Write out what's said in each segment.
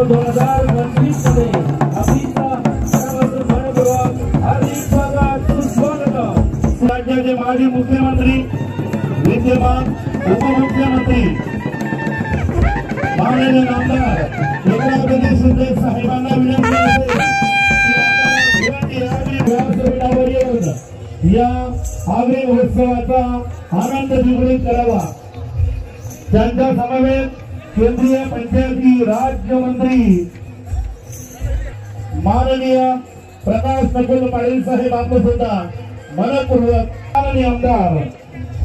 2025 मध्ये आपलीचा सर्वांचं मनपूर्वक हार्दिक स्वागत सुस्वागत। राज्याचे माजी मुख्यमंत्री विद्यमान उपमुख्यमंत्री माननीय नामदार एकनाथ शिंदे साहेबांना विनंती आहे की या आगरी महोत्सवाचा आनंद द्विगुणित करावा। त्यांच्या समवेत केंद्रीय पंचायती राज्य मंत्री माननीय प्रकाश नकुल पाटील साहेब आपलं सुद्धा मनपूर्वक माननीय आमदार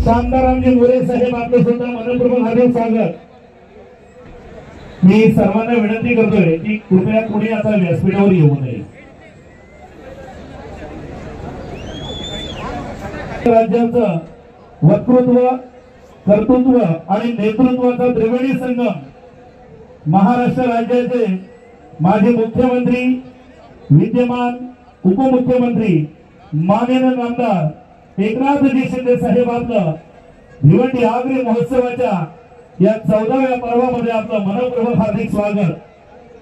शांतारामजी मोरे साहेब आपलं सुद्धा मनपूर्वक हार्दिक स्वागत। मी सर्वांना विनंती करतोय की कृपया कोणी आता व्यासपीठावर येऊ नये। राज्याचं वक्तृत्व कर्तृत्व आणि नेतृत्वाचा त्रिवेणी संगम महाराष्ट्र राज्याचे माजी मुख्यमंत्री विद्यमान उपमुख्यमंत्री माननीय नामदार एकनाथजी शिंदे साहेब आपलं भिवंडी आगरी महोत्सवाच्या या 14व्या पर्वामध्ये आपलं मनपूर्वक हार्दिक स्वागत।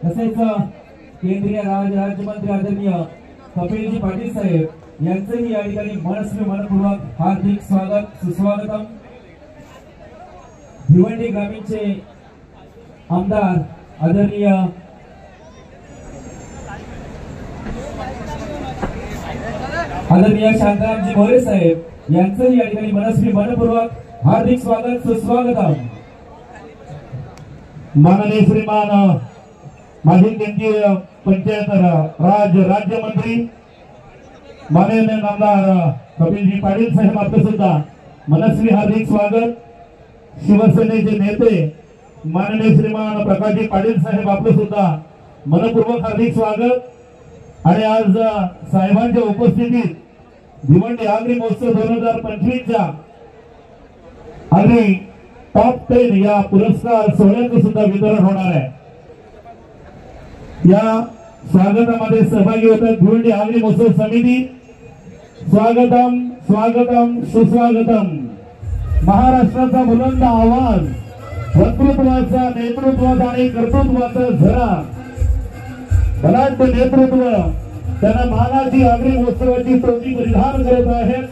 तसेच केंद्रीय राज्यमंत्री आदरणीय कपिलजी पाटील साहेब यांचेही या ठिकाणी मनपूर्वक हार्दिक स्वागत सुस्वागतम। भिवंडी ग्रामीणचे आमदार आदरणीय शांतारामजी मोरे साहेब यांचेही या ठिकाणी मनपूर्वक हार्दिक स्वागत सुस्वागतम। माननीय श्रीमान माजी केंद्रीय पंचायत राज राज्यमंत्री माननीय नामदार कपिलजी पाटील साहेब आपलं सुद्धा मनस्वी हार्दिक स्वागत। शिवसेनेचे नेते माननीय श्रीमान प्रकाशजी पाटील साहेब आपलं सुद्धा मनपूर्वक हार्दिक स्वागत। आणि आज साहेबांच्या उपस्थितीत भिवंडी आगरी महोत्सव 2025 च्या आगरी टॉप 10 या पुरस्कार सोहळ्याचं सुद्धा वितरण होणार आहे। या स्वागतामध्ये सहभागी होतात भिवंडी आगरी महोत्सव समिती। स्वागतम स्वागतम सुस्वागतम। महाराष्ट्राचा बुलंद आवाज वक्तृत्वाचा नेतृत्वाचा आणि कर्तृत्वाचा झरा बलाढ्य नेतृत्व त्यांना मानाची आगरी महोत्सवाची टोपी परिधान करत आहेत।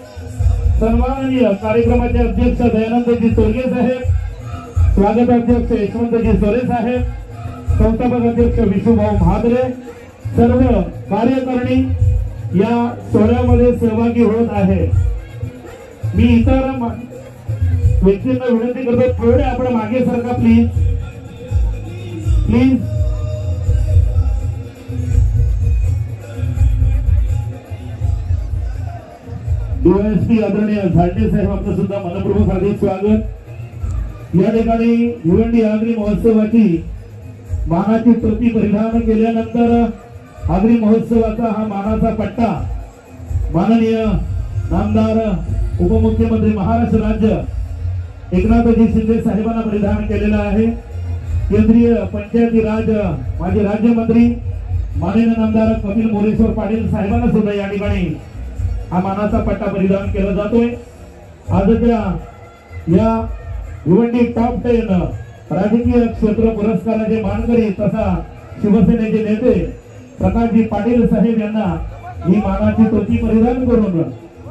सन्माननीय कार्यक्रमाचे अध्यक्ष दयानंदजी तोरगे साहेब, स्वागत अध्यक्ष यशवंतजी सोरे साहेब, संस्थापक अध्यक्ष विशुभाऊ महादरे, सर्व कार्यकारिणी या सोहळ्यामध्ये सहभागी होत आहे। मी इतर व्यक्तींना विनंती करतो थोडे आपण मागे सरका प्लीज प्लीज। डीएसपी आदरणीय झाडे साहेब आपलं सुद्धा मनपूर्वक हार्दिक स्वागत। या ठिकाणी भिवंडी आगरी महोत्सवाची मानाची टोपी परिधान केल्यानंतर आगरी महोत्सवाचा हा मानाचा पट्टा माननीय नामदार उपमुख्यमंत्री महाराष्ट्र राज्य एकनाथजी शिंदे साहेबांना परिधान केलेला आहे। केंद्रीय पंचायती राज माजी राज्यमंत्री माननीय नामदार कपिल मोरेश्वर पाटील साहेबांना सुद्धा या ठिकाणी हा मानाचा पट्टा परिधान केला जातोय। आजच्या या भिवंडी टॉप 10 राजकीय क्षेत्र पुरस्काराचे मानकरी तथा शिवसेनेचे नेते प्रकाशजी पाटील साहेब यांना ही मानाची टोपी परिधान करून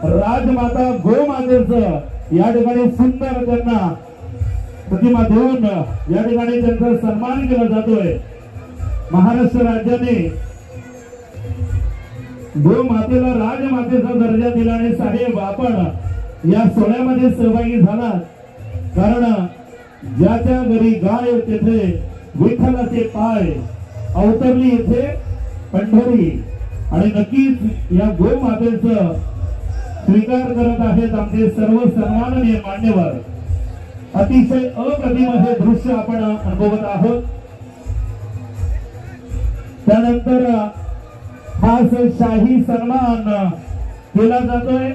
राजमाता गोमातेचं या ठिकाणी सुंदर त्यांना प्रतिमा देऊन या ठिकाणी त्यांचा सन्मान केला जातोय। महाराष्ट्र राज्याने गोमातेला राजमातेचा दर्जा दिल्याने साहेब आपण या सोहळ्यामध्ये सहभागी झाला, कारण ज्याच्या घरी गाय तेथे विठ्ठलाचे पाय अवतरली येथे पंढरी। आणि नक्कीच या गोमातेचं स्वीकार करत आहेत आमचे सर्व सन्माननीय मान्यवर। अतिशय अप्रतिम हे दृश्य आपण अनुभवत आहोत। त्यानंतर खास शाही सन्मान केला जातोय।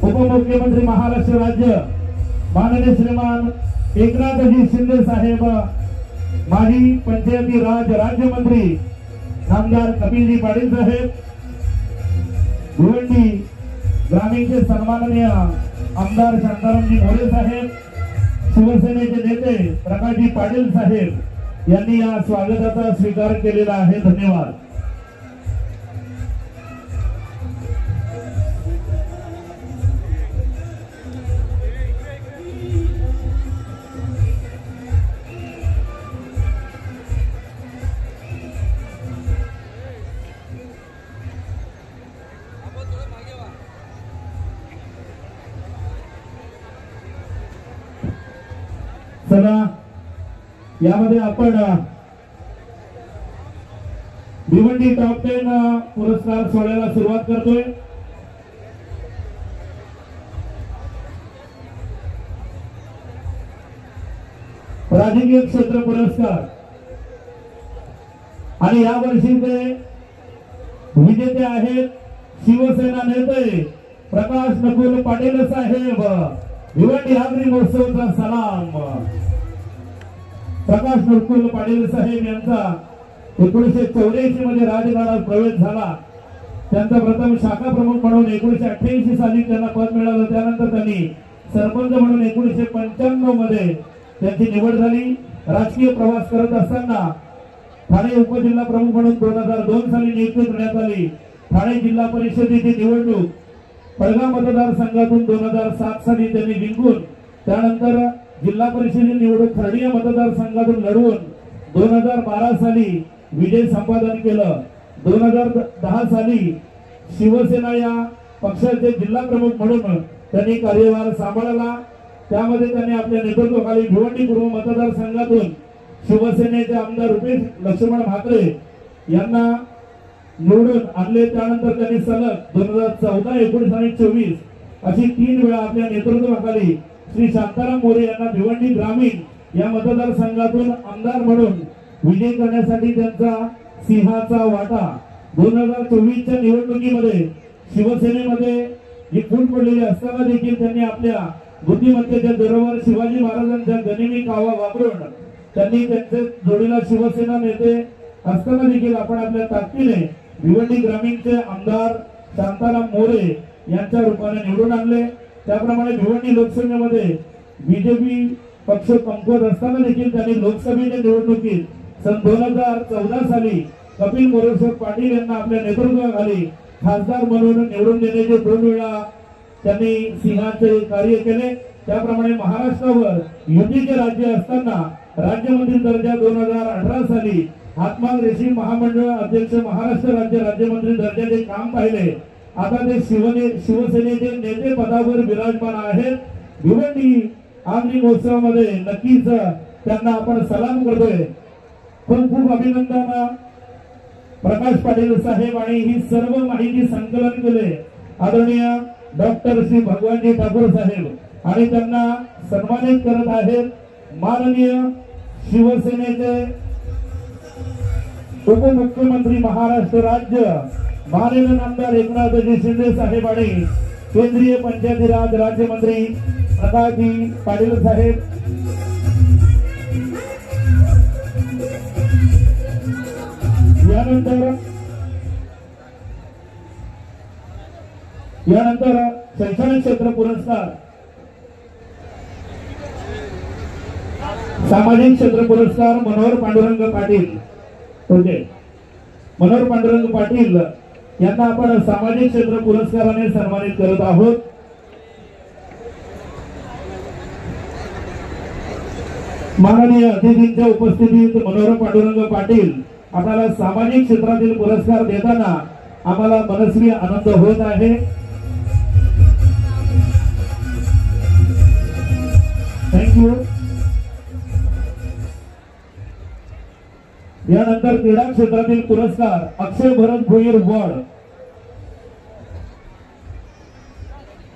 उपमुख्यमंत्री महाराष्ट्र राज्य माननीय श्रीमान एकनाथजी शिंदे साहेब, माजी पंचायती राज राज्यमंत्री नामदार कपिलजी पाटील साहेब, भिवंडी ग्रामीणचे सन्माननीय आमदार शांतारामजी मोरे साहेब, शिवसेनेचे नेते प्रकाशजी पाटील साहेब यांनी या स्वागताचा स्वीकार केलेला आहे. धन्यवाद. चला यामध्ये आपण भिवंडी टॉप 10 पुरस्कार सोहळ्याला सुरुवात करतोय. राजकीय क्षेत्र पुरस्कार आणि या वर्षीचे विजेते आहेत शिवसेना नेते प्रकाश नकुल पाटील साहेब. भिवंडी आगरी महोत्सवाचा सलाम. प्रकाश नकुल पाटील साहेब यांचा 1984 मध्ये राजकारणात प्रवेश झाला. त्यांचा प्रथम शाखा प्रमुख म्हणून 1988 साली त्यांना पद मिळालं. त्यानंतर त्यांनी सरपंच म्हणून 1995 मध्ये त्यांची निवड झाली. राजकीय प्रवास करत असताना ठाणे उपजिल्हा प्रमुख म्हणून 2002 साली नियुक्ती करण्यात आली. ठाणे जिल्हा परिषदेची निवडणूक पडगाव मतदारसंघातून 2007 साली त्यांनी जिंकून त्यानंतर जिल्हा परिषदेची निवडणूक खर्डिया मतदारसंघातून लढवून 2012 साली विजय संपादन केलं. 2010 साली शिवसेना या पक्षाचे जिल्हा प्रमुख म्हणून त्यांनी कार्यभार सांभाळला. त्यामध्ये त्यांनी आपल्या नेतृत्वाखाली भिवंडी पूर्व मतदारसंघातून शिवसेनेचे आमदार रुपेश लक्ष्मण म्हात्रे यांना निवडून आणले. त्यानंतर त्यांनी सलग 2014, 19 आणि 24 अशी 3 वेळा आपल्या नेतृत्वाखाली श्री शांताराम मोरे यांना भिवंडी ग्रामीण या मतदारसंघातून आमदार म्हणून विजय करण्यासाठी त्यांचा सिंहाचा वाटा. 2024च्या निवडणुकीमध्ये शिवसेनेमध्ये जी फूट पडलेली असताना देखील त्यांनी आपल्या बुद्धिमत्तेच्या जोरावर शिवाजी महाराजांच्या गनिमी कावा वापरून त्यांनी त्यांचे जोडीला शिवसेना नेते असताना देखील आपण आपल्या ताकदीने भिवंडी ग्रामीणचे आमदार शांताराम मोरे यांच्या रूपाने निवडून आणले. त्याप्रमाणे भिवंडी लोकसभेमध्ये बीजेपी पक्ष कमकुवत असताना देखील त्यांनी लोकसभेच्या निवडणुकीत सन 2014 साली कपिल मोरेश्वर पाटील यांना आपल्या नेतृत्वाखाली खासदार म्हणून निवडून देण्याचे 2 वेळा त्यांनी सिंहाचे कार्य केले. त्याप्रमाणे महाराष्ट्रावर युतीचे राज्य असताना राज्यमंत्री दर्जा 2018 साली हातमाग रेशीम महामंडळ अध्यक्ष महाराष्ट्र राज्यमंत्री दर्जाचे काम पाहिले. आता ते शिवसेनेचे नेते पदावर विराजमान आहेत. भिवंडी आगरी महोत्सवामध्ये नक्कीच त्यांना आपण सलाम करतोय. खूप खूप अभिनंदन प्रकाश पाटील साहेब आणि ही सर्व माहिती संकलन केले आदरणीय डॉक्टर श्री भगवानजी ठाकूर साहेब आणि त्यांना सन्मानित करत आहेत माननीय शिवसेनेचे उपमुख्यमंत्री महाराष्ट्र राज्य माननीय आमदार एकनाथजी शिंदे साहेब आणि केंद्रीय पंचायती राज राज्यमंत्री प्रकाशजी पाटील साहेब. यानंतर शैक्षणिक क्षेत्र पुरस्कार सामाजिक क्षेत्र पुरस्कार मनोहर पांडुरंग पाटील. ओके, मनोहर पांडुरंग पाटील यांना आपण सामाजिक क्षेत्र पुरस्काराने सन्मानित करत आहोत. माननीय अतिथींच्या उपस्थितीत मनोहर पांडुरंग पाटील आपल्याला सामाजिक क्षेत्रातील पुरस्कार देताना आम्हाला मनस्वी आनंद होत आहे. थँक्यू. यानंतर क्रीडा क्षेत्रातील पुरस्कार अक्षय भरत भोईर वॉर्ड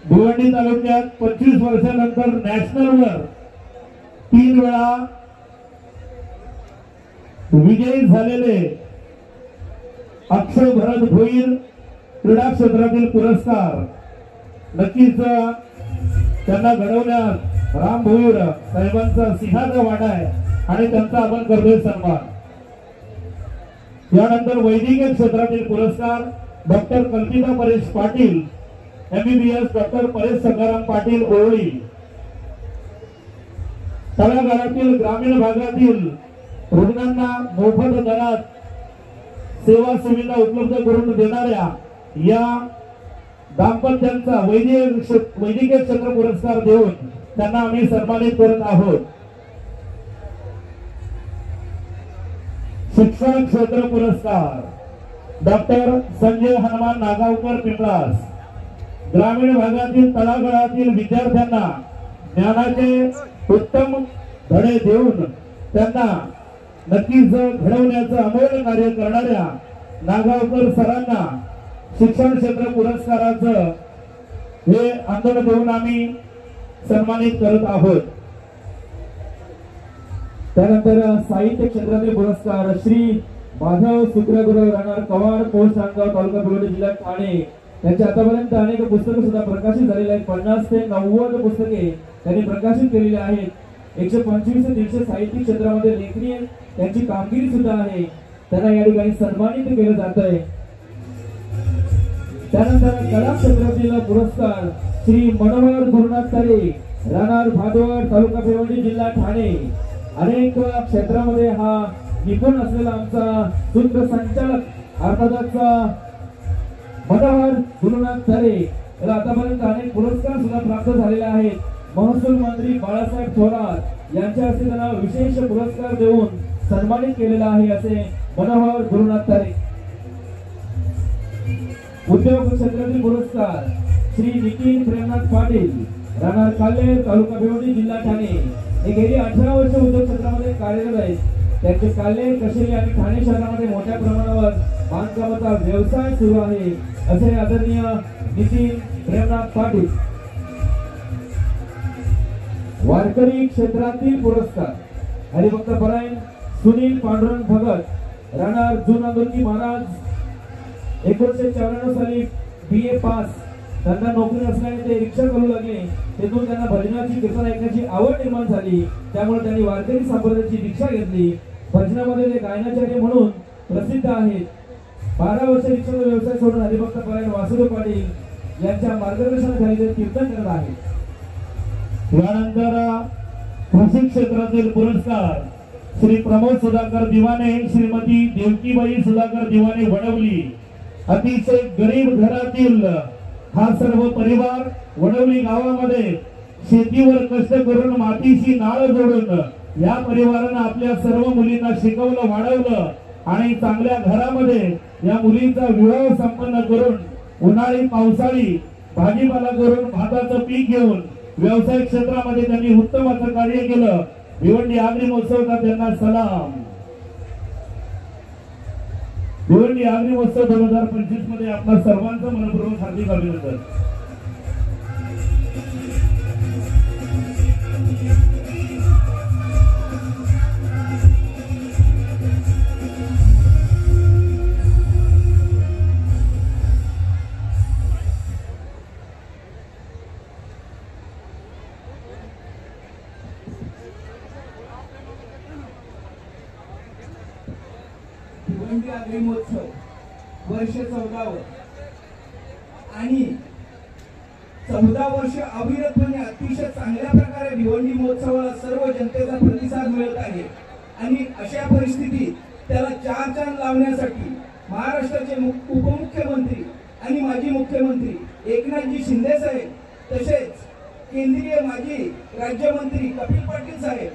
भिवंडी तालुक्यात 25 वर्षानंतर नॅशनलवर 3 वेळा विजयी झालेले अक्षय भरत भोईर क्रीडा क्षेत्रातील पुरस्कार. नक्कीच त्यांना घडवण्यात राम भोईर साहेबांचा सिंहाचा वाटा आहे आणि त्यांचा आपण करतोय सन्मान. यानंतर वैद्यकीय क्षेत्रातील पुरस्कार डॉक्टर कल्पिता परेश पाटील MBBS डॉक्टर परेश सकाराम पाटील ओळी. तळागाळातील ग्रामीण भागातील रुग्णांना मोफत दरात सेवा सुविधा उपलब्ध करून देणाऱ्या या दाम्पत्यांचा वैद्यकीय क्षेत्र पुरस्कार देऊन त्यांना आम्ही सन्मानित करत आहोत। शिक्षण क्षेत्र पुरस्कार डॉक्टर संजय हनुमान नागावकर पिंपळास। ग्रामीण भागातील तळागाळातील विद्यार्थ्यांना ज्ञानाचे उत्तम धडे देऊन त्यांना नक्कीच घडवण्याचं अमोल कार्य करणाऱ्या नागावकर सरांना शिक्षण क्षेत्र पुरस्काराचं हे आंदोलन देऊन आम्ही सन्मानित करत आहोत। त्यानंतर साहित्य क्षेत्रातील पुरस्कार श्री माधव सुक्रगुरु राहणार कवाड पोस्ट नांदगाव तालुका भिवंडी जिल्हा ठाणे। त्यांच्या आतापर्यंत अनेक पुस्तकं सुद्धा प्रकाशित झालेली आहेत। 50 ते 90 पुस्तके त्यांनी प्रकाशित केलेली आहेत। 125 ते 150 साहित्य क्षेत्रामध्ये लेखणी त्यांची कामगिरी सुद्धा आहे। त्यांना या ठिकाणी सन्मानित केलं जात आहे। त्यानंतर कला क्षेत्रातील पुरस्कार श्री मनोहर गुरुनाथ तरे राहणार भादवड तालुका भिवंडी जिल्हा ठाणे। अनेक क्षेत्रामध्ये हा निपुण असलेला आमचा सूत्रसंचालक अर्थातच मनोहर गुरुनाथ तरे याला आतापर्यंत अनेक पुरस्कार सुद्धा प्राप्त झालेले आहेत। महसूल मंत्री बाळासाहेब थोरात यांच्या हस्ते त्यांना विशेष पुरस्कार देऊन सन्मानित केलेला आहे असे मनोहर गुरुनाथ तरे। उद्योग क्षेत्रातील पुरस्कार श्री नितीन प्रेमनाथ पाटील राहणार काल्हेर तालुका भिवंडी जिल्हा ठाणे। हे गेली 18 वर्ष उद्योग क्षेत्रामध्ये कार्यरत आहेत। त्यांचे काल्हेर कशेरी आणि ठाणे शहरामध्ये मोठ्या प्रमाणावर बांधकामाचा व्यवसाय सुरू आहे असे आदरणीय नितीन प्रेमनाथ पाटील। वारकरी क्षेत्रातील पुरस्कार हरिभक्त परायण सुनील पांडुरंग भगत राहणार जुनागोंदी महाराज। 1994 साली BA पास। त्यांना नोकरी असल्याने ते रिक्षा करू लागले। तेथून त्यांना भजनाची कीर्तन ऐकण्याची आवड निर्माण झाली। त्यामुळे त्यांनी वारकरी संप्रदायाची दीक्षा घेतली। भजनामध्ये ते गायनाचार्य म्हणून प्रसिद्ध आहेत। 12 वर्ष रिक्षाचा व्यवसाय सोडून हरिभक्त परायण वासुदेव पाटील यांच्या मार्गदर्शनाखाली ते कीर्तन करत आहेत। यानंतर कृषी क्षेत्रातील पुरस्कार श्री प्रमोद सुधाकर दिवाने श्रीमती देवकीबाई सुधाकर दिवाने वडवली। अतिशय गरीब घरातील हा सर्व परिवार वडवली गावामध्ये शेतीवर कष्ट करून मातीशी नाळ जोडून या परिवारानं आपल्या सर्व मुलींना शिकवलं वाढवलं आणि चांगल्या घरामध्ये या मुलींचा विवाह संपन्न करून उन्हाळी पावसाळी भाजीपाला करून भाताचं पीक घेऊन व्यवसाय क्षेत्रामध्ये त्यांनी उत्तम असं कार्य केलं। भिवंडी आगरी महोत्सवाचा त्यांना सलाम। भिवंडी आगरी महोत्सव 2025 मध्ये आपल्या सर्वांचं मनपूर्वक हार्दिक अभिनंदन। भिवंडी आगरी महोत्सव वर्ष 14 आणि 14 वर्ष अविरतपणे अतिशय चांगल्या प्रकारे भिवंडी महोत्सवाला सर्व जनतेचा प्रतिसाद मिळत आहे। आणि अशा परिस्थितीत त्याला चार चांद लावण्यासाठी महाराष्ट्राचे उपमुख्यमंत्री आणि माजी मुख्यमंत्री एकनाथजी शिंदे साहेब, तसेच केंद्रीय माजी राज्यमंत्री कपिल पाटील साहेब,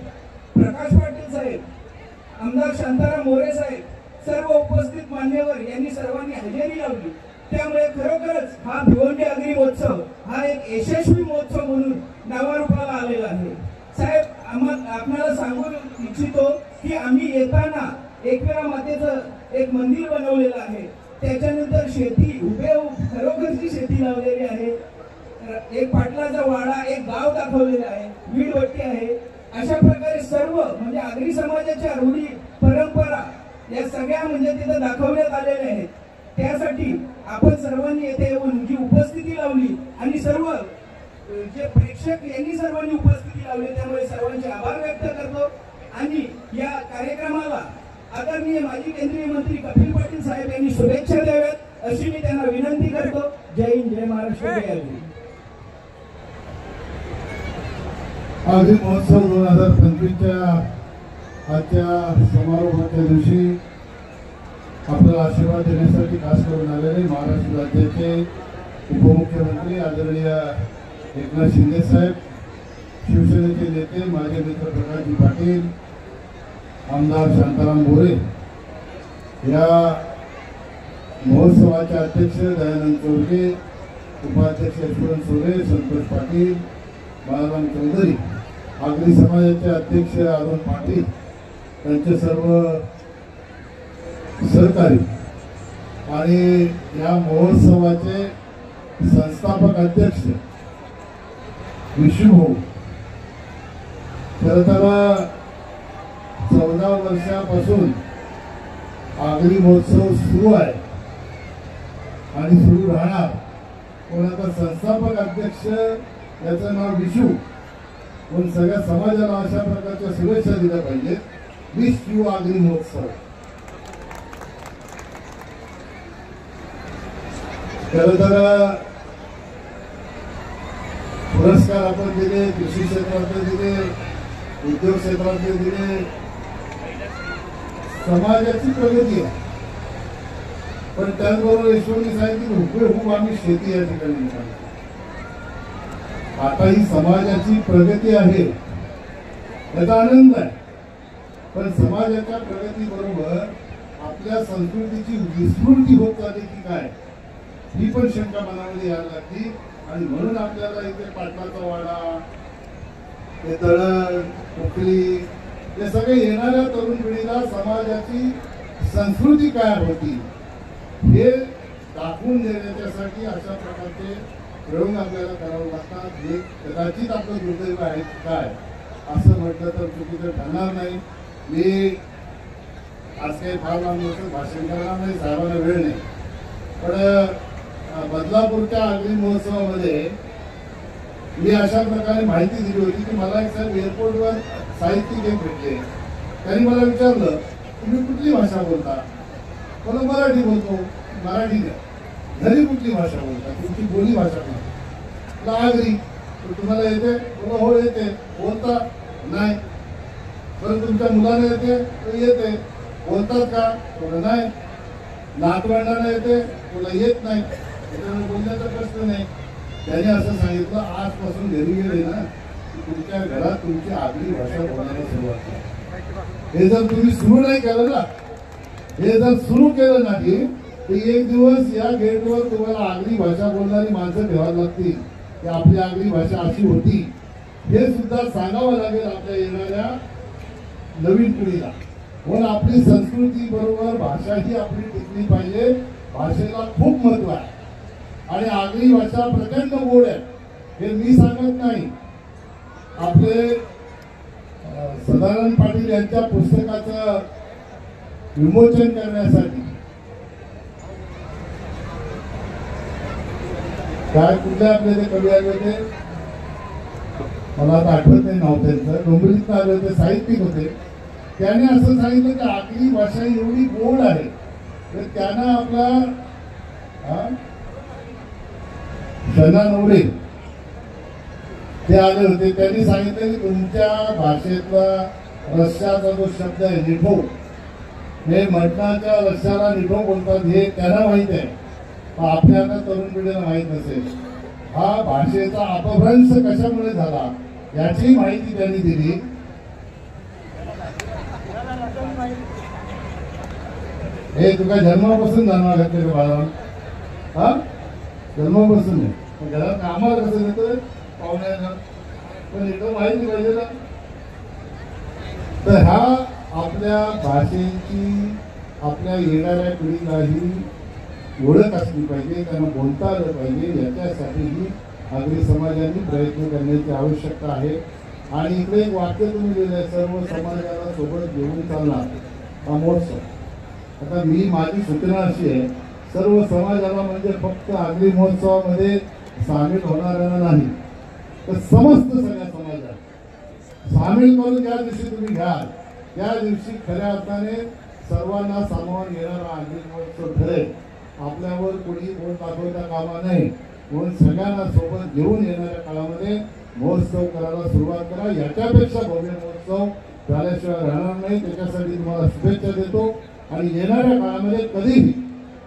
प्रकाश पाटील साहेब, आमदार शांताराम मोरे साहेब, सर्व उपस्थित मान्यवर यांनी सर्वांनी हजेरी लावली। त्यामुळे खरोखरच हा भिवंडी आगरी महोत्सव हा एक यशस्वी महोत्सव म्हणून नावारूपाला आलेला आहे। साहेब, आपल्याला सांगू इच्छितो की आम्ही येताना एकविरा मातेचं एक मंदिर बनवलेलं आहे। त्याच्यानंतर शेती खरोखरची शेती लावलेली आहे। एक पाटलाचा वाडा, एक गाव दाखवलेला आहे, वीडवट्टी आहे। अशा प्रकारे सर्व म्हणजे आगरी समाजाच्या रूढी परंपरा या सगळ्या म्हणजे तिथे दाखवण्यात आलेल्या आहेत। त्यासाठी आपण सर्वांनी येथे येऊन जी उपस्थिती लावली आणि सर्व जे प्रेक्षक यांनी सर्वांनी उपस्थिती लावली, त्यामुळे सर्वांचे आभार व्यक्त करतो। आणि या कार्यक्रमाला आदरणीय माजी केंद्रीय मंत्री कपिल पाटील साहेब यांनी शुभेच्छा द्याव्यात अशी मी त्यांना विनंती करतो। जय हिंद, जय महाराष्ट्र, जय आगरी। आगरी महोत्सव 2025च्या आजच्या समारोहाच्या दिवशी आपल्याला आशीर्वाद देण्यासाठी खास करून आलेले महाराष्ट्र राज्याचे उपमुख्यमंत्री आदरणीय एकनाथ शिंदे साहेब, शिवसेनेचे नेते माझे मित्र प्रकाशजी पाटील, आमदार शांताराम मोरे, या महोत्सवाचे अध्यक्ष दयानंद चौधरी, उपाध्यक्ष यशवंत सोरे, संतोष पाटील, बाळाराम चौधरी, आगरी समाजाचे अध्यक्ष अरुण पाटील, त्यांचे सर्व सहकारी आणि या महोत्सवाचे संस्थापक अध्यक्ष विष्णू, खरं तर 14 वर्षापासून आगरी महोत्सव सुरू आहे आणि सुरू राहणार. पण आता संस्थापक अध्यक्ष याचं नाव विशू, पण सगळ्या समाजाला अशा प्रकारच्या शुभेच्छा दिल्या पाहिजेत. विश यू आगरी महोत्सव. खरं तर पुरस्कार आपण दिले, कृषी क्षेत्रातले दिले, उद्योग क्षेत्रातले दिले, समाजाची प्रगती आहे. पण त्याचबरोबर यशवंतनी सांगितलं हुबेहूब आम्ही शेती या ठिकाणी निघालो. आता ही समाजाची प्रगती आहे याचा आनंद आहे, पण समाजाच्या प्रगतीबरोबर आपल्या संस्कृतीची विस्मृती होत चालली की काय, ही पण शंका मनामध्ये यायला लागली. आणि म्हणून आपल्याला इथे पाटलाचा वाडा, हे दळण, पोखरी, हे सगळे येणाऱ्या तरुण पिढीला समाजाची संस्कृती काय होती हे दाखवून देण्यासाठी अशा प्रकारचे प्रयोग आपल्याला करावे लागतात. हे कदाचित आपलं दुर्दैव आहे काय असं म्हटलं तर चुकीचं ठरणार नाही. मी आज काही फार लांब भाषण करणार नाही, साहेबांना वेळ नाही. पण बदलापूरच्या आगरी महोत्सवामध्ये मी अशा प्रकारे माहिती दिली होती की मला एक साहेब एअरपोर्टवर साहित्यिक एक भेटले. त्यांनी मला विचारलं तुम्ही कुठली भाषा बोलता? मला मराठी बोलतो. मराठी घरी कुठली भाषा बोलता? तुमची बोली भाषा बोलता? आगरी. तुम्हाला येते? बोला हो येते. बोलता? नाही. बरं तुमच्या मुलाला येते? येते. बोलतात का? बोला नाही. नातवंडांना येते? बोला येत नाही. बोलण्याचा प्रश्न नाही. त्याने असं सांगितलं आजपासून घरी गेले ना की तुमच्या घरात तुमची आगरी भाषा बोलायला सुरुवात करा. हे जर तुम्ही सुरू नाही केलं ना, हे जर सुरू केलं नाही तर एक दिवस या गेटवर तुम्हाला आगरी भाषा बोलणारी माणसं ठेवावी लागतील की आपली आगरी भाषा अशी होती. हे सुद्धा सांगावं लागेल आपल्या येणाऱ्या नवीन पिढीला. म्हणून आपली संस्कृती बरोबर भाषा ही आपली टिकली पाहिजे. भाषेला खूप महत्व आहे आणि आगरी भाषा प्रचंड गोड आहे. हे मी सांगत नाही. आपले सदानंद पाटील यांच्या पुस्तकाचं विमोचन करण्यासाठी काय कुठले आपले ते कवी आले होते, मला आता आठवत नाही नाव त्यांचं, डोंबिवलीत आले होते, साहित्यिक होते. त्याने असं सांगितलं की आगरी भाषा एवढी गोड आहे तर त्यांना आपला शना नवरे ते आले होते. त्यांनी सांगितलं की तुमच्या भाषेतला रश्याचा जो शब्द आहे निठो, हे मटणाच्या रश्याला निठो बोलतात हे त्यांना माहित आहे, आपल्याला तरुण पिढीला माहित नसेल. हा भाषेचा अपभ्रंश कशामुळे झाला याची माहिती त्यांनी दिली. हे तुका जन्मापासून जाणवा घातले का बाळा? हा जन्मापासून नाही. घरात कामाला कसं येतं पाहुण्याला, पण इथं माहिती पाहिजे ना. तर ह्या आपल्या भाषेची आपल्या येणाऱ्या पिढीलाही ओळख असली पाहिजे, त्यांना बोलता आलं पाहिजे. याच्यासाठीही आगरी समाजाने प्रयत्न करण्याची आवश्यकता आहे. आणि इकडे एक वाक्य तुम्ही दिलंय, सर्व समाजाला सोबत घेऊन चालणार हा महोत्सव. आता माझी सूचना अशी आहे, सर्व समाजाला म्हणजे फक्त आगरी महोत्सवामध्ये सामील होणाऱ्यांना नाही तर समस्त सगळ्या समाजाला सामील करून ज्या दिवशी तुम्ही घ्याल त्या दिवशी खऱ्या अर्थाने सर्वांना सामावून घेणारा आगरी महोत्सव ठरेल. आपल्यावर कोणी बोल दाखवता कामा नाही. म्हणून सगळ्यांना सोबत घेऊन येणाऱ्या काळामध्ये महोत्सव करायला सुरुवात करा. याच्यापेक्षा भव्य महोत्सव झाल्याशिवाय राहणार नाही. त्याच्यासाठी तुम्हाला शुभेच्छा देतो आणि येणाऱ्या काळामध्ये कधीही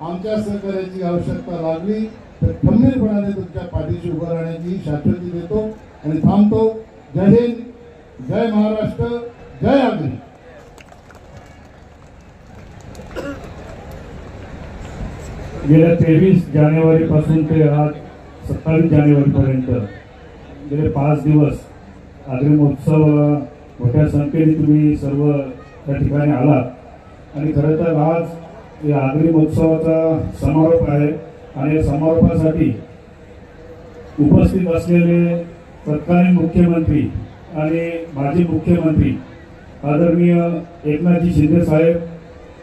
आमच्या सहकार्याची आवश्यकता लागली तर खंबीरपणाने तुमच्या पाठीशी उभं राहण्याची शाश्वती देतो आणि थांबतो. जय हिंद, जय महाराष्ट्र, जय आग्री. गेल्या 23 जानेवारी पासून ते आज 27 जानेवारी पर्यंत गेले 5 दिवस आग्री महोत्सव मोठ्या संख्येने तुम्ही सर्व त्या ठिकाणी आलात आणि खरं तर आज या आग्री महोत्सवाचा समारोप आहे आणि या समारोपासाठी उपस्थित असलेले तत्कालीन मुख्यमंत्री आणि माजी मुख्यमंत्री आदरणीय एकनाथजी शिंदे साहेब,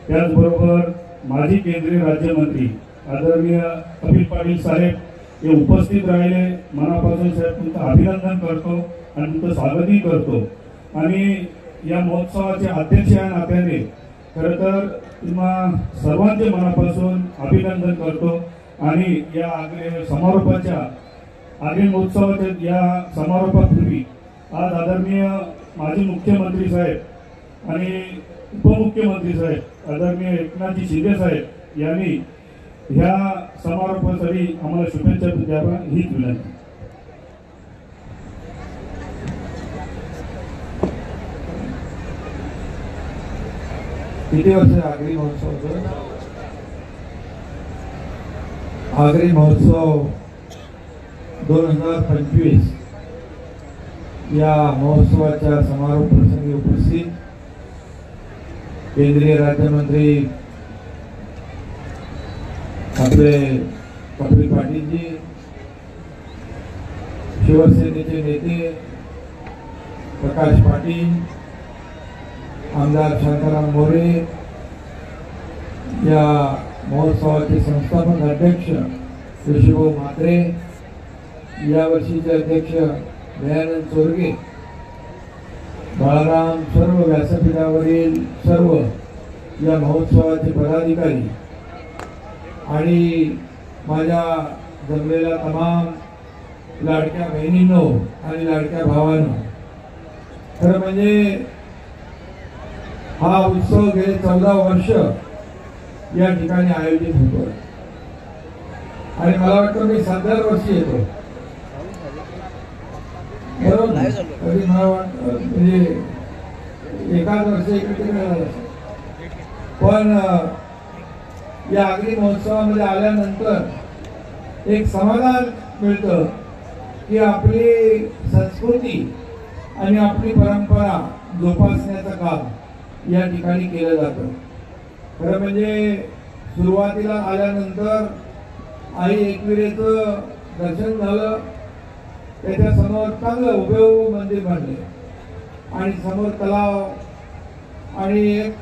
त्याचबरोबर माजी केंद्रीय राज्यमंत्री आदरणीय कपिल पाटील साहेब हे उपस्थित राहिले. मनापासून साहेब तुमचं अभिनंदन करतो आणि तुमचं स्वागतही करतो आणि या महोत्सवाचे अध्यक्ष या नात्याने खरं तर तुम्हा सर्वांचे मनापासून अभिनंदन करतो आणि या समारोपाच्या आग्री महोत्सवाच्या या समारोपापूर्वी आज आदरणीय माजी मुख्यमंत्री साहेब आणि उपमुख्यमंत्री साहेब आदरणीय एकनाथजी शिंदे साहेब यांनी ह्या समारोपासाठी आम्हाला शुभेच्छा द्यावा हीच विनंती. किती वर्ष आग्री महोत्सव? आग्री महोत्सव 2025 या महोत्सवाच्या समारोप प्रसंगी उपस्थित केंद्रीय राज्यमंत्री आपले कपिल पाटीलजी, शिवसेनेचे नेते प्रकाश पाटील, आमदार शांताराम मोरे, या महोत्सवाचे संस्थापक अध्यक्ष ऋषिभाऊ म्हात्रे, यावर्षीचे अध्यक्ष दयानंद चोरगे, बाळाराम, सर्व व्यासपीठावरील सर्व या महोत्सवाचे पदाधिकारी आणि माझ्या जमलेल्या तमाम लाडक्या बहिणींनो आणि लाडक्या भावांनो, खरं म्हणजे हा उत्सव गेले 14 वर्ष या ठिकाणी आयोजित होतो आणि मला वाटतं मी 7व्या वर्षी येतो. बरोबर, कधी मला वाटतं म्हणजे एकाच वर्ष इकडे, पण या आग्री महोत्सवामध्ये आल्यानंतर एक समाधान मिळतं की आपली संस्कृती आणि आपली परंपरा जोपासण्याचं काम या ठिकाणी केलं जातं. खरं म्हणजे सुरुवातीला आल्यानंतर आई एकविरेचं दर्शन झालं, त्याच्या समोर चांगलं हुबेहूब मंदिर बांधले आणि समोर तलाव आणि एक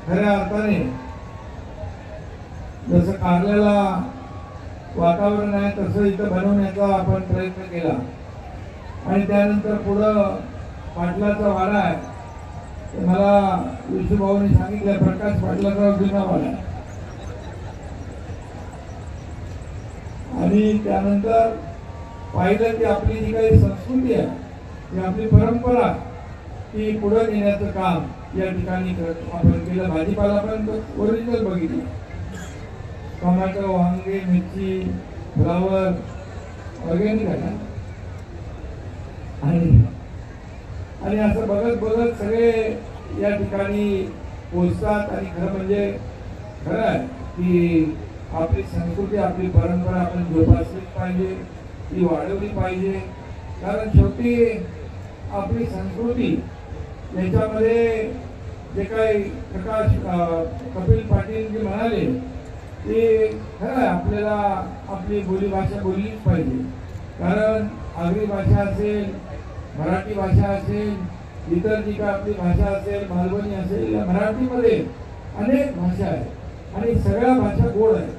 खऱ्या अर्थाने जसं कारल्याला वातावरण आहे तसं इथं बनवण्याचा आपण प्रयत्न केला आणि त्यानंतर पुढं पाटलाचा वाडा आहे. मला विष्णुभाऊनी सांगितलं प्रकाश पाटलाचा जुना वाडा आहे आणि त्यानंतर पाहिलं की आपली जी काही संस्कृती आहे, ही आपली परंपरा, ती पुढे नेण्याचं काम या ठिकाणी आपण केलं. भाजीपाला पण ओरिजिनल बघितलं, टोमॅटो, वांगे, मिरची, फ्लावर ऑर्गॅनिक आहे आणि असं बघत बघत सगळे या ठिकाणी पोचतात आणि खरं म्हणजे खरं आहे की आपली संस्कृती, आपली परंपरा आपण जोपासलीच पाहिजे, ती वाढवली पाहिजे. कारण शेवटी आपली संस्कृती याच्यामध्ये जे काही प्रकाश कपिल पाटील जे म्हणाले ते खरं आहे, आपल्याला आपली बोलीभाषा बोललीच पाहिजे. कारण आगरी भाषा असेल, मराठी भाषा असेल, इतर जी काय आपली भाषा असेल, मालवणी असेल, या मराठीमध्ये अनेक भाषा आहेत आणि सगळ्या भाषा गोड आहेत.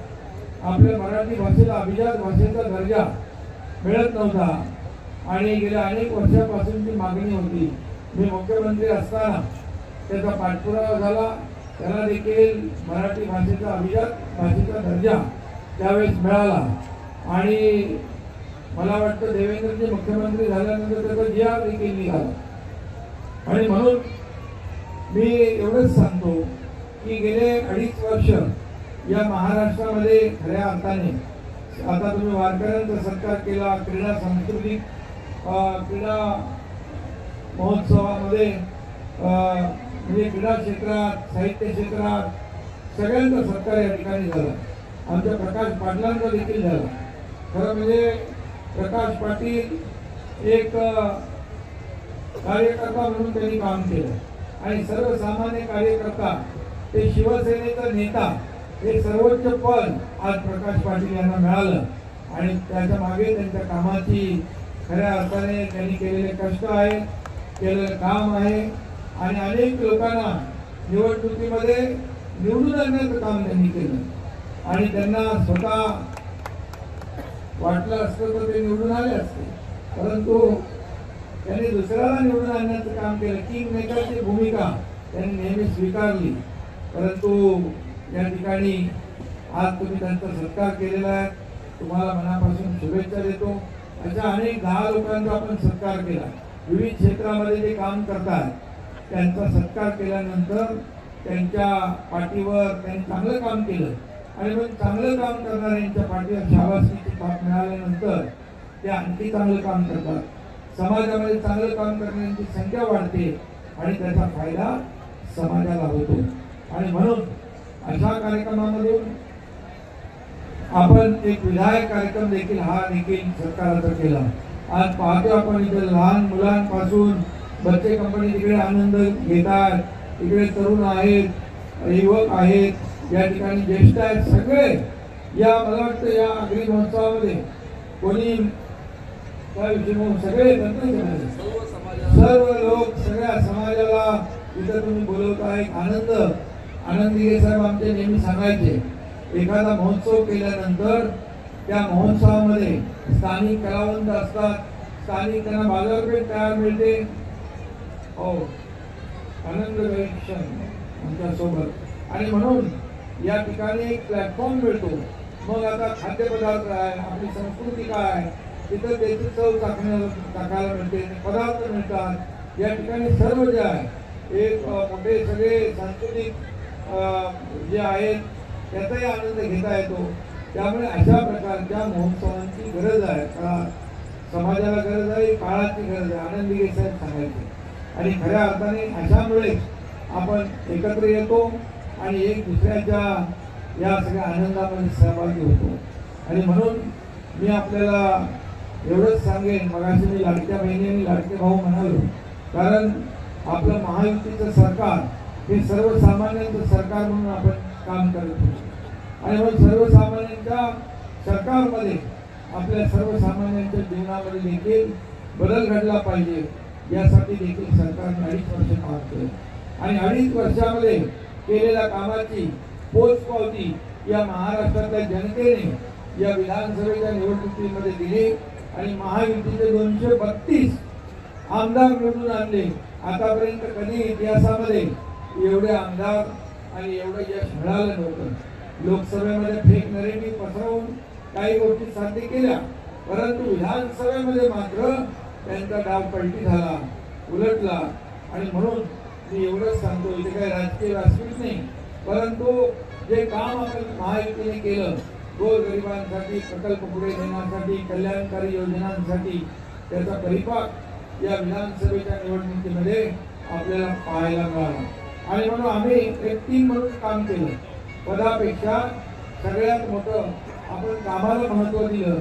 आपल्या मराठी भाषेला अभिजात भाषेचा दर्जा मिळत नव्हता आणि गेल्या अनेक वर्षापासूनची मागणी होती. मी मुख्यमंत्री असताना त्याचा पाठपुरावा झाला, त्याला देखील मराठी भाषेचा अभिजात भाषेचा दर्जा त्यावेळेस मिळाला आणि मला वाटतं देवेंद्रजी मुख्यमंत्री झाल्यानंतर त्याचा जी.आर. देखील निघाला आणि म्हणून मी एवढंच सांगतो की गेले 2.5 वर्ष या महाराष्ट्रामध्ये खऱ्या अर्थाने आता तुम्ही वारकऱ्यांचा सत्कार केला, क्रीडा सांस्कृतिक क्रीडा महोत्सवामध्ये म्हणजे क्रीडा क्षेत्रात, साहित्य क्षेत्रात सगळ्यांचा सत्कार या ठिकाणी झाला. आमच्या प्रकाश पाटलांचा देखील झाला. खरं म्हणजे प्रकाश पाटील एक कार्यकर्ता म्हणून त्यांनी काम केलं आणि सर्वसामान्य कार्यकर्ता ते शिवसेनेचा नेता हे सर्वोच्च पद आज प्रकाश पाटील यांना मिळालं. आणि त्याच्या मागे त्यांच्या कामाची खऱ्या अर्थाने त्यांनी केलेले कष्ट आहे, केलेलं काम आहे आणि अनेक लोकांना निवडणुकीमध्ये निवडून आणण्याचं काम त्यांनी केलं आणि त्यांना स्वतः वाटलं असतं तर ते निवडून आले असते, परंतु त्यांनी दुसऱ्याला निवडून आणण्याचं काम केलं. किंग मेकरची भूमिका त्यांनी नेहमी स्वीकारली. परंतु या ठिकाणी आज तुम्ही त्यांचा सत्कार केलेला आहे, तुम्हाला मनापासून शुभेच्छा देतो. अशा अनेक 10 लोकांचा आपण सत्कार केला. विविध क्षेत्रामध्ये जे काम करतात त्यांचा सत्कार केल्यानंतर त्यांच्या पाठीवर त्यांनी चांगलं काम केलं आणि मग चांगलं काम करणाऱ्यांच्या पाठीवर शाबासकीची थाप मिळाल्यानंतर ते आणखी चांगलं काम करतात. समाजामध्ये चांगलं काम करण्याची संख्या वाढते आणि त्याचा फायदा समाजाला होतो. आणि म्हणून अशा कार्यक्रमामधून आपण एक विधायक कार्यक्रम देखील हा देखील सरकारचा केला. आज पाहतो आपण इथे लहान मुलांपासून बच्चे कंपनी तिकडे आनंद घेतात, तिकडे तरुण आहेत, युवक आहेत, या ठिकाणी ज्येष्ठ आहेत, सगळे या मला वाटतं या अग्री महोत्सवामध्ये कोणी सगळे सर्व लोक सगळ्या समाजाला इथं तुम्ही बोलवता. एक आनंदी साहेब आमचे नेहमी सांगायचे एखादा महोत्सव केल्यानंतर त्या महोत्सवामध्ये स्थानिक कलावंत असतात, स्थानिक त्यांना बाजारपेठ तयार मिळते. हो, आनंद आमच्या सोबत आणि म्हणून या ठिकाणी एक प्लॅटफॉर्म मिळतो. मग आता खाद्यपदार्थ आहे, आपली संस्कृती काय, तिथं त्याची चव टाकायला मिळते, पदार्थ मिळतात. या ठिकाणी सर्व जे आहे एक मोठे सगळे सांस्कृतिक जे आहेत त्याचाही आनंद घेता येतो. त्यामुळे अशा प्रकारच्या महोत्सवांची गरज आहे, समाजाला गरज आहे, काळाची गरज आहे, आनंदी साहेब सांगायचे. आणि खऱ्या अर्थाने अशामुळे आपण एकत्र येतो आणि एक दुसऱ्याच्या या सगळ्या आनंदामध्ये सहभागी होतो. आणि म्हणून मी आपल्याला एवढंच सांगेन, मगाशी मी लाडक्या बहिणी आणि लाडके भाऊ म्हणालो, कारण आपलं महायुतीचं सरकार हे सर्वसामान्यांचं सरकार म्हणून आपण काम करत होतो. आणि मग सर्वसामान्यांच्या सरकारमध्ये आपल्या सर्वसामान्यांच्या जीवनामध्ये देखील बदल घडला पाहिजे, यासाठी देखील सरकारने 2.5 वर्ष काम केलं. आणि 2.5 वर्षामध्ये केलेल्या कामाची पोचपावती या महाराष्ट्रातल्या जनतेने या विधानसभेच्या निवडणुकीमध्ये दिली आणि महायुतीचे 232 आमदार निवडून आणले. आतापर्यंत कधी इतिहासामध्ये एवढे आमदार आणि एवढं यश मिळालं नव्हतं. लोकसभेमध्ये फेक नरेटिव्ह पसरवून काही गोष्टी साध्य केल्या, परंतु विधानसभेमध्ये मात्र त्यांचा डाव पलटी झाला, उलटला. आणि म्हणून मी एवढंच सांगतो, इथे काही राजकीय व्यासपीठ नाही, परंतु जे काम आपण महायुतीने केलं गोरगरिबांसाठी, प्रकल्प पुढे नेण्यासाठी, कल्याणकारी योजनांसाठी, त्याचा परिपाक या विधानसभेच्या निवडणुकीमध्ये आपल्याला पाहायला मिळाला. आणि म्हणून आम्ही एक टीम म्हणून काम केलं. पदापेक्षा सगळ्यात मोठं आपण कामाला महत्त्व दिलं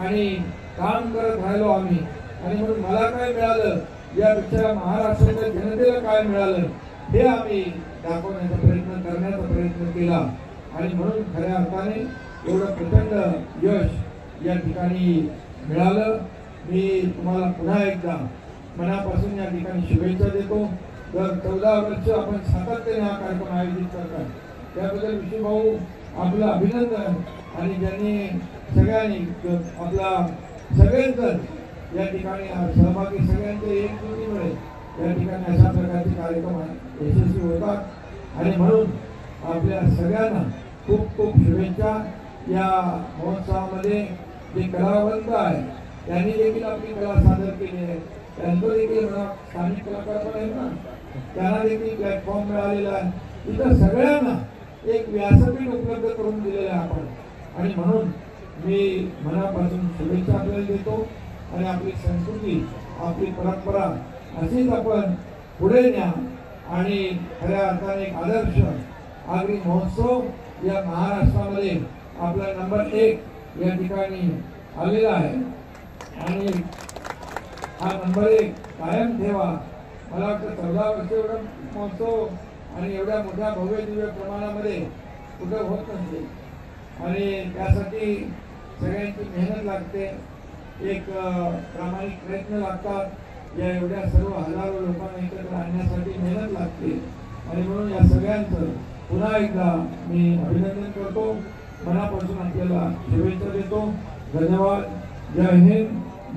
आणि काम करत राहिलो आम्ही. आणि म्हणून मला काय मिळालं यापेक्षा महाराष्ट्राच्या जनतेला काय मिळालं हे आम्ही दाखवण्याचा प्रयत्न करण्याचा प्रयत्न केला. आणि म्हणून खऱ्या अर्थाने एवढं प्रचंड यश या ठिकाणी मिळालं. मी तुम्हाला पुन्हा एकदा मनापासून या ठिकाणी शुभेच्छा देतो. दर 14 वर्ष आपण सातत्याने हा कार्यक्रम आयोजित करतात, त्याबद्दल विष्णूभाऊ आपलं अभिनंदन. आणि ज्यांनी सगळ्यांनी आपला सगळेजण या ठिकाणी सहभागी सगळ्यांच्या एकजुटीमुळे या ठिकाणी अशा प्रकारचे कार्यक्रम यशस्वी होतात. आणि म्हणून आपल्या सगळ्यांना खूप खूप शुभेच्छा. या महोत्सवामध्ये जे कलावंत आहे त्यांनी देखील आपली कला सादर केली आहे. त्यांचं देखील म्हणा स्थानिक कलाकार पण आहेत ना, त्यांना देखील प्लॅटफॉर्म मिळालेला आहे. इतर सगळ्यांना एक व्यासपीठ उपलब्ध करून दिलेलं आहे आपण, आणि म्हणून मी मनापासून शुभेच्छा आपल्याला देतो. आणि आपली संस्कृती, आपली परंपरा अशीच आपण पुढे न्या, आणि खऱ्या अर्थाने एक आदर्श आगरी महोत्सव या महाराष्ट्रामध्ये आपला नंबर 1 या ठिकाणी आलेला आहे. आणि हा नंबर 1 कायम ठेवा. मला वाटतं 14 वर्ष एवढा महोत्सव आणि एवढ्या मोठ्या भव्य दिव्य प्रमाणामध्ये कुठं होत नसते, आणि त्यासाठी सगळ्यांची मेहनत लागते, एक प्रामाणिक प्रयत्न लागतात. या एवढ्या सर्व हजारो लोकांना एकत्र आणण्यासाठी मेहनत लागते, आणि म्हणून या सगळ्यांचं पुन्हा एकदा मी अभिनंदन करतो. मनापासून आपल्याला शुभेच्छा देतो. धन्यवाद. जय हिंद,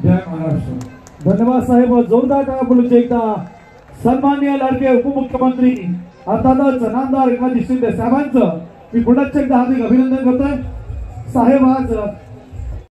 जय महाराष्ट्र. धन्यवाद साहेब. जोरदार टाळ्या बोलूचे एकदा सन्माननीय लाडके उपमुख्यमंत्री अर्थातच नामदार एकनाथ शिंदे साहेबांचं मी पुन्हा एकदा हार्दिक अभिनंदन करतोय. साहेब आज